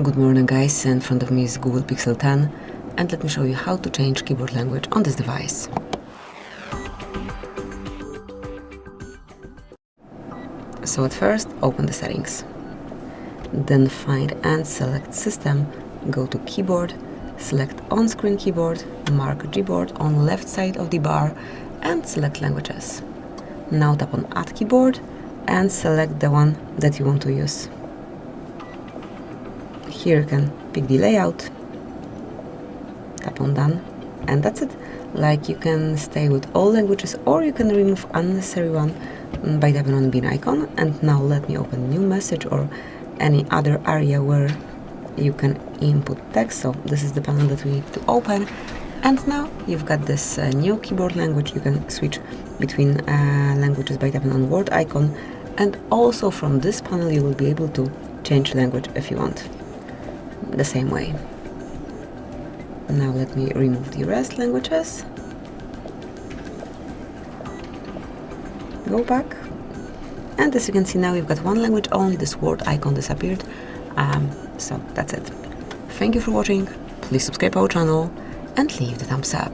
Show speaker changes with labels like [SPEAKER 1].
[SPEAKER 1] Good morning guys, in front of me is Google Pixel 10 and let me show you how to change keyboard language on this device. So at first, open the settings. Then find and select System, go to Keyboard, select On-Screen Keyboard, mark Gboard on left side of the bar and select Languages. Now tap on Add Keyboard and select the one that you want to use. Here you can pick the layout, tap on Done, and that's it. Like, you can stay with all languages or you can remove unnecessary one by tapping on the bin icon. And now let me open a new message or any other area where you can input text. So this is the panel that we need to open. And now you've got this new keyboard language. You can switch between languages by tapping on word icon. And also from this panel you will be able to change language if you want. The same way. Now let me remove the rest languages. Go back. And as you can see now you've got one language, only this word icon disappeared. So that's it. Thank you for watching. Please subscribe our channel and leave the thumbs up.